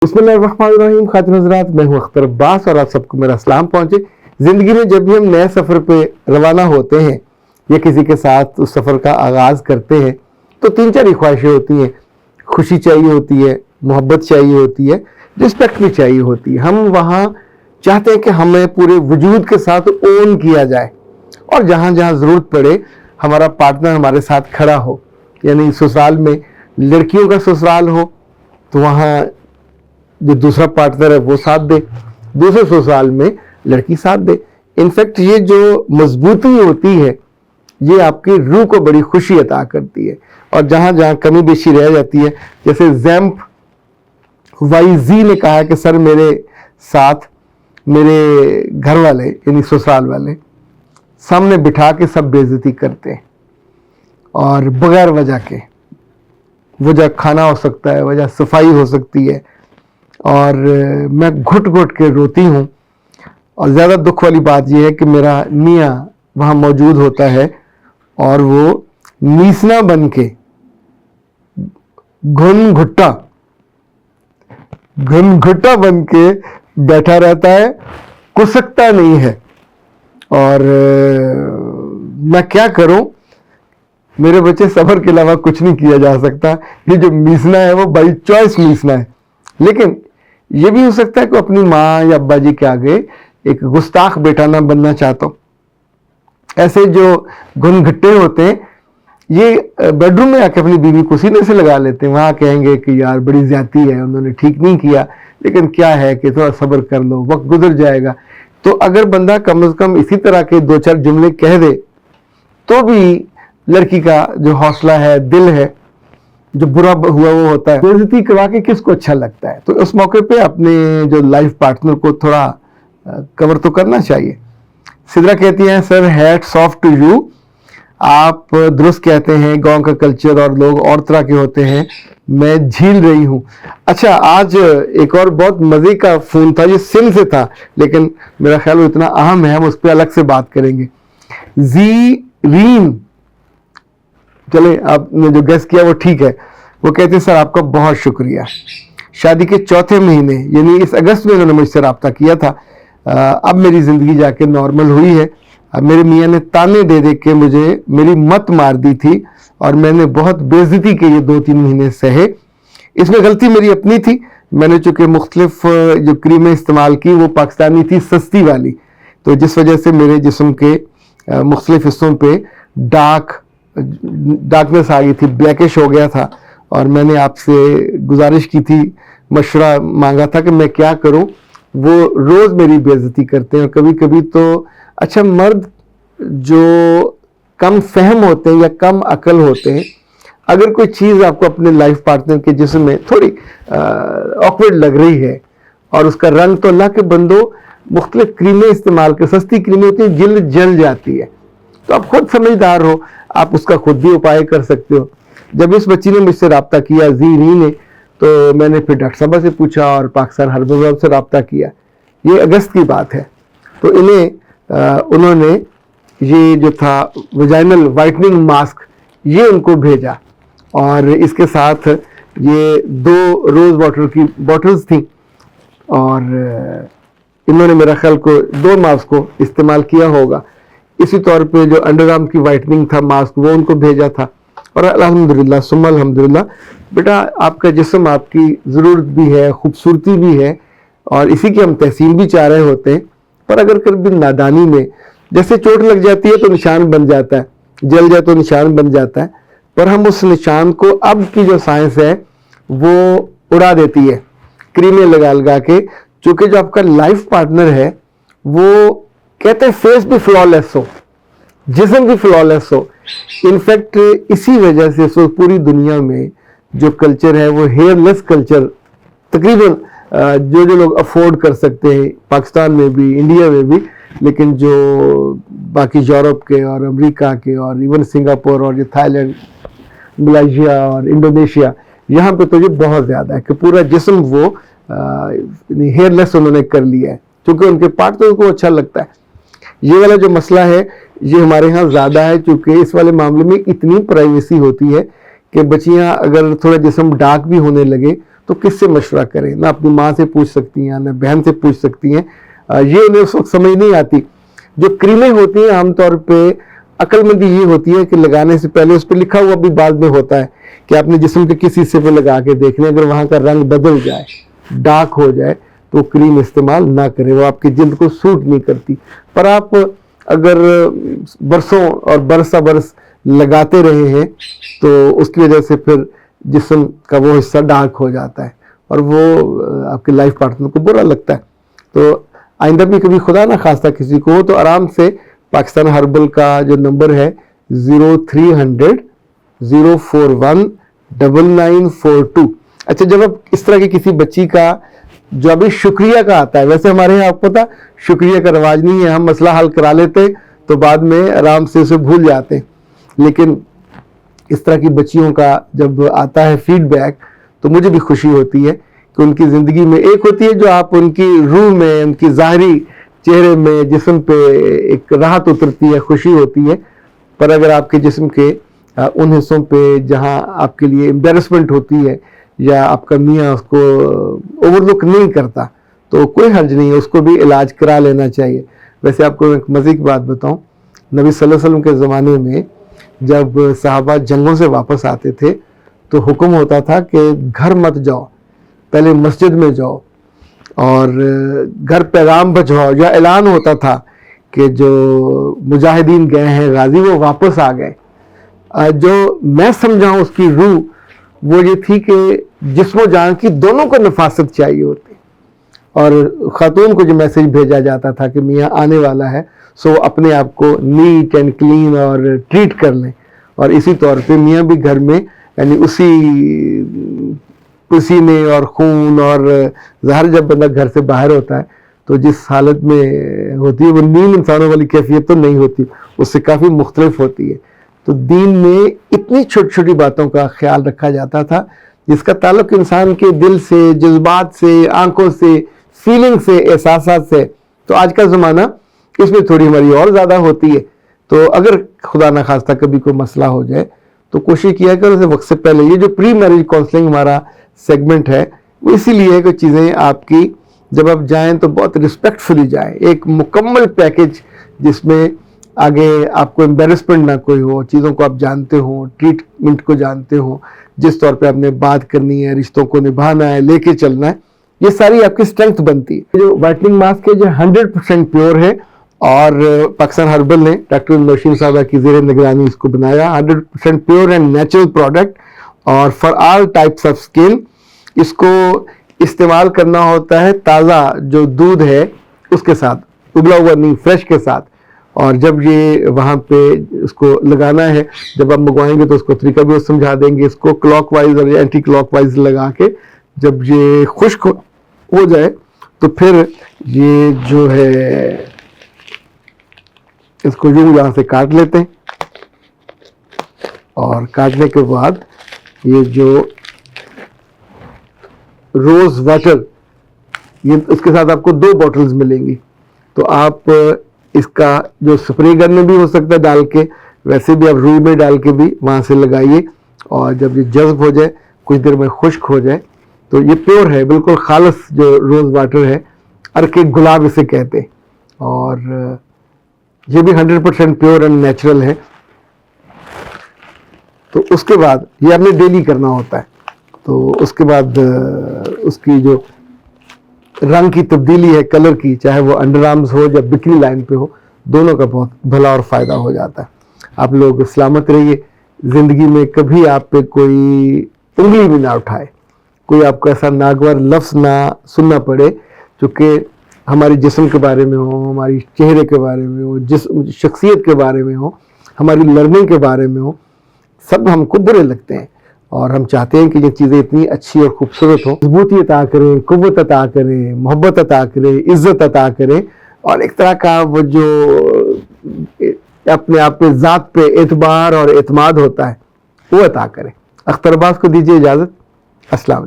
بسم اللہ الرحمن الرحیم. خاتون حضرات، میں ہوں اختر عباس اور آپ سب کو میرا سلام پہنچے. زندگی میں جب بھی ہم نئے سفر پہ روانہ ہوتے ہیں یا کسی کے ساتھ اس سفر کا آغاز کرتے ہیں تو تین چار خواہشیں ہوتی ہیں. خوشی چاہیے ہوتی ہے، محبت چاہیے ہوتی ہے، رسپیکٹ بھی چاہیے ہوتی ہے. ہم وہاں چاہتے ہیں کہ ہمیں پورے وجود کے ساتھ اون کیا جائے اور جہاں جہاں ضرورت پڑے ہمارا پارٹنر ہمارے ساتھ کھڑا ہو. یعنی سسرال میں لڑکیوں کا سسرال ہو تو وہاں جو دوسرا پارٹنر ہے وہ ساتھ دے، دوسرے سسرال میں لڑکی ساتھ دے. انفیکٹ یہ جو مضبوطی ہوتی ہے یہ آپ کی روح کو بڑی خوشی عطا کرتی ہے. اور جہاں جہاں کمی بیشی رہ جاتی ہے، جیسے زیمپ وائی زی نے کہا کہ سر میرے ساتھ میرے گھر والے یعنی سسرال والے سامنے بٹھا کے سب بے عزتی کرتے ہیں اور بغیر وجہ کے. وجہ کھانا ہو سکتا ہے، وجہ صفائی ہو سکتی ہے، اور میں گھٹ گھٹ کے روتی ہوں. اور زیادہ دکھ والی بات یہ ہے کہ میرا میاں وہاں موجود ہوتا ہے اور وہ میسنا بن کے گھن گھٹا بن کے بیٹھا رہتا ہے، کسکتا نہیں ہے. اور میں کیا کروں، میرے بچے صبر کے علاوہ کچھ نہیں کیا جا سکتا. یہ جو میسنا ہے وہ بائی چوائس میسنا ہے. لیکن یہ بھی ہو سکتا ہے کہ اپنی ماں یا ابا جی کے آگے ایک گستاخ بیٹا نہ بننا چاہتا ہوں. ایسے جو گھن گھٹے ہوتے ہیں یہ بیڈ روم میں آ کے اپنی بیوی کو سینے سے لگا لیتے ہیں. وہاں کہیں گے کہ یار بڑی زیادتی ہے، انہوں نے ٹھیک نہیں کیا، لیکن کیا ہے کہ تھوڑا صبر کر لو، وقت گزر جائے گا. تو اگر بندہ کم از کم اسی طرح کے دو چار جملے کہہ دے تو بھی لڑکی کا جو حوصلہ ہے، دل ہے، جو برا ہوا وہ ہوتا ہے. بے عزتی کروا کے کس کو اچھا لگتا ہے؟ تو اس موقع پہ اپنے جو لائف پارٹنر کو تھوڑا کور تو کرنا چاہیے. سدرا کہتی ہیں سر ہیٹس آف ٹو یو، آپ درست کہتے ہیں. گاؤں کا کلچر اور لوگ اور طرح کے ہوتے ہیں، میں جھیل رہی ہوں. اچھا، آج ایک اور بہت مزے کا فون تھا، یہ سن سے تھا لیکن میرا خیال وہ اتنا اہم ہے، ہم اس پہ الگ سے بات کریں گے. زیرین، چلیں آپ نے جو گیس کیا وہ ٹھیک ہے. وہ کہتے ہیں سر آپ کا بہت شکریہ. شادی کے چوتھے مہینے یعنی اس اگست میں انہوں نے مجھ سے رابطہ کیا تھا. اب میری زندگی جا کے نارمل ہوئی ہے. میرے میاں نے تانے دے دے کے مجھے میری مت مار دی تھی اور میں نے بہت بے عزتی کے یہ 2-3 مہینے سہے. اس میں غلطی میری اپنی تھی. میں نے چونکہ مختلف جو کریمیں استعمال کی وہ پاکستانی تھی، سستی والی، تو جس وجہ سے میرے جسم کے مختلف حصوں پہ ڈارکنیس آ گئی تھی، بلیکش ہو گیا تھا. اور میں نے آپ سے گزارش کی تھی، مشورہ مانگا تھا کہ میں کیا کروں. وہ روز میری بے عزتی کرتے ہیں. اور کبھی کبھی تو اچھا، مرد جو کم فہم ہوتے ہیں یا کم عقل ہوتے ہیں، اگر کوئی چیز آپ کو اپنے لائف پارٹنر کے جسم میں تھوڑی آکورڈ لگ رہی ہے اور اس کا رنگ، تو اللہ کے بندو مختلف کریمیں استعمال کر، سستی کریمیں ہوتی ہیں، جلد جل جاتی ہے. تو آپ خود سمجھدار ہو، آپ اس کا خود بھی اپائے کر سکتے ہو. جب اس بچی نے مجھ سے رابطہ کیا، زیری نے، تو میں نے پھر ڈاکٹر صاحبہ سے پوچھا اور پاکستان ہربل ورب سے رابطہ کیا. یہ اگست کی بات ہے. تو انہوں نے یہ جو تھا ویجائنل وائٹننگ ماسک یہ ان کو بھیجا، اور اس کے ساتھ یہ 2 روز واٹر کی بوٹلز تھیں. اور انہوں نے میرا خیال کو 2 ماسک کو استعمال کیا ہوگا. اسی طور پہ جو انڈر آرم کی وائٹننگ تھا ماسک وہ ان کو بھیجا تھا. اور الحمدللہ ثم الحمدللہ، بیٹا آپ کا جسم آپ کی ضرورت بھی ہے، خوبصورتی بھی ہے، اور اسی کی ہم تحسین بھی چاہ رہے ہوتے ہیں. پر اگر کبھی نادانی میں جیسے چوٹ لگ جاتی ہے تو نشان بن جاتا ہے، جل جائے تو نشان بن جاتا ہے، پر ہم اس نشان کو اب کی جو سائنس ہے وہ اڑا دیتی ہے کریمیں لگا کے. چونکہ جو آپ کا لائف پارٹنر ہے وہ کہتے ہیں فیس بھی فلالیس ہو، جسم بھی فلالیس ہو. انفیکٹ اسی وجہ سے پوری دنیا میں جو کلچر ہے وہ ہیئر لیس کلچر تقریباً جو لوگ افورڈ کر سکتے ہیں، پاکستان میں بھی، انڈیا میں بھی، لیکن جو باقی یورپ کے اور امریکہ کے اور ایون سنگاپور اور یہ تھائی لینڈ، ملائیشیا اور انڈونیشیا، یہاں پہ تو یہ بہت زیادہ ہے کہ پورا جسم وہ ہیئر لیس انہوں نے کر لیا ہے، کیونکہ ان کے پارٹ تو ان کو اچھا لگتا ہے. یہ والا جو مسئلہ ہے یہ ہمارے ہاں زیادہ ہے، چونکہ اس والے معاملے میں اتنی پرائیویسی ہوتی ہے کہ بچیاں اگر تھوڑا جسم ڈارک بھی ہونے لگے تو کس سے مشورہ کریں؟ نہ اپنی ماں سے پوچھ سکتی ہیں، نہ بہن سے پوچھ سکتی ہیں، یہ انہیں اس وقت سمجھ نہیں آتی۔ جو کریمیں ہوتی ہیں عام طور پہ عقل مندی یہ ہوتی ہے کہ لگانے سے پہلے اس پہ لکھا ہوا بھی بعد میں ہوتا ہے کہ آپ نے جسم کے کسی حصے پہ لگا کے دیکھ لیں، اگر وہاں کا رنگ بدل جائے، ڈارک ہو جائے تو کریم استعمال نہ کریں، وہ آپ کی جلد کو سوٹ نہیں کرتی۔ پر آپ اگر برسوں اور برسہ برس لگاتے رہے ہیں تو اس کی وجہ سے پھر جسم کا وہ حصہ ڈارک ہو جاتا ہے اور وہ آپ کے لائف پارٹنر کو برا لگتا ہے۔ تو آئندہ بھی کبھی خدا نہ خواستہ کسی کو ہو تو آرام سے پاکستان ہربل کا جو نمبر ہے 0300 041 9942۔ اچھا، جب آپ اس طرح کی کسی بچی کا جو ابھی شکریہ کا آتا ہے، ویسے ہمارے یہاں آپ کو پتا شکریہ کا رواج نہیں ہے، ہم مسئلہ حل کرا لیتے تو بعد میں آرام سے اسے بھول جاتے ہیں، لیکن اس طرح کی بچیوں کا جب آتا ہے فیڈ بیک تو مجھے بھی خوشی ہوتی ہے کہ ان کی زندگی میں ایک ہوتی ہے جو آپ ان کی روح میں، ان کی ظاہری چہرے میں، جسم پہ ایک راحت اترتی ہے، خوشی ہوتی ہے، پر اگر آپ کے جسم کے ان حصوں پہ جہاں آپ کے لیے امبیرسمنٹ ہوتی ہے یا آپ کا میاں اس کو اوور لک نہیں کرتا تو کوئی حرج نہیں ہے، اس کو بھی علاج کرا لینا چاہیے۔ ویسے آپ کو ایک مزے کی بات بتاؤں، نبی صلی اللہ علیہ وسلم کے زمانے میں جب صحابہ جنگوں سے واپس آتے تھے تو حکم ہوتا تھا کہ گھر مت جاؤ، پہلے مسجد میں جاؤ اور گھر پیغام بھجواؤ، یا اعلان ہوتا تھا کہ جو مجاہدین گئے ہیں غازی وہ واپس آ گئے۔ جو میں سمجھاؤں اس کی روح وہ یہ تھی کہ جسم و جان کی دونوں کو نفاست چاہیے ہوتی، اور خاتون کو جو میسج بھیجا جاتا تھا کہ میاں آنے والا ہے سو اپنے آپ کو نیٹ اینڈ کلین اور ٹریٹ کر لیں، اور اسی طور پہ میاں بھی گھر میں یعنی اسی پسینے اور خون اور ظاہر جب بندہ گھر سے باہر ہوتا ہے تو جس حالت میں ہوتی ہے وہ نیم انسانوں والی کیفیت تو نہیں ہوتی، اس سے کافی مختلف ہوتی ہے۔ تو دین میں اتنی چھوٹی چھوٹی باتوں کا خیال رکھا جاتا تھا جس کا تعلق انسان کے دل سے، جذبات سے، آنکھوں سے، فیلنگ سے، احساسات سے۔ تو آج کا زمانہ اس میں تھوڑی ہماری اور زیادہ ہوتی ہے، تو اگر خدا نخواستہ کبھی کوئی مسئلہ ہو جائے تو کوشش کیا کرو اسے وقت سے پہلے۔ یہ جو پری میرج کاؤنسلنگ ہمارا سیگمنٹ ہے وہ اسی لیے ہے کہ چیزیں آپ کی جب آپ جائیں تو بہت رسپیکٹفلی جائیں، ایک مکمل پیکج جس میں آگے آپ کو امبیرسمنٹ نہ کوئی ہو، چیزوں کو آپ جانتے ہوں، ٹریٹمنٹ کو جانتے ہوں، جس طور پہ آپ نے بات کرنی ہے، رشتوں کو نبھانا ہے، لے کے چلنا ہے، یہ ساری آپ کی اسٹرینتھ بنتی ہے۔ جو وائٹننگ ماسک ہے جو 100% پیور ہے، اور پاکستان ہربل نے ڈاکٹر نوشین صاحبہ کی زیر نگرانی اس کو بنایا، 100% پیور اینڈ نیچرل پروڈکٹ، اور for all types of skin. اس کو استعمال کرنا ہوتا ہے تازہ جو دودھ ہے اس کے ساتھ، ابلا ہوا نہیں، فریش کے ساتھ، اور جب یہ وہاں پہ اس کو لگانا ہے، جب آپ منگوائیں گے تو اس کو طریقہ بھی سمجھا دیں گے، اس کو کلاک وائز اور اینٹی کلاک وائز لگا کے جب یہ خشک ہو جائے تو پھر یہ جو ہے اس کو یوں یہاں سے کاٹ لیتے ہیں، اور کاٹنے کے بعد یہ جو روز واٹر، یہ اس کے ساتھ آپ کو 2 بوٹلز ملیں گی، تو آپ اس کا جو سپرے گن میں بھی ہو سکتا ہے ڈال کے، ویسے بھی آپ روئی میں ڈال کے بھی وہاں سے لگائیے، اور جب یہ جذب ہو جائے کچھ دیر میں خشک ہو جائے تو یہ پیور ہے، بالکل خالص جو روز واٹر ہے، ارکے گلاب اسے کہتے ہیں، اور یہ بھی 100% پیور اینڈ نیچرل ہے۔ تو اس کے بعد یہ آپ نے ڈیلی کرنا ہوتا ہے، تو اس کے بعد اس کی جو رنگ کی تبدیلی ہے کلر کی، چاہے وہ انڈر آرمز ہو یا بکنی لائن پہ ہو، دونوں کا بہت بھلا اور فائدہ ہو جاتا ہے۔ آپ لوگ سلامت رہیے، زندگی میں کبھی آپ پہ کوئی انگلی بھی نہ اٹھائے، کوئی آپ کو ایسا ناگوار لفظ نہ سننا پڑے جو کہ ہماری جسم کے بارے میں ہو، ہماری چہرے کے بارے میں ہو، شخصیت کے بارے میں ہو، ہماری لرننگ کے بارے میں ہو، سب ہم کو برے لگتے ہیں، اور ہم چاہتے ہیں کہ یہ چیزیں اتنی اچھی اور خوبصورت ہوں، مضبوطی عطا کریں، قوت عطا کریں، محبت عطا کریں، عزت عطا کریں، اور ایک طرح کا وہ جو اپنے آپ پہ ذات پہ اعتبار اور اعتماد ہوتا ہے وہ عطا کریں۔ اختر عباس کو دیجیے اجازت، السلام علیکم۔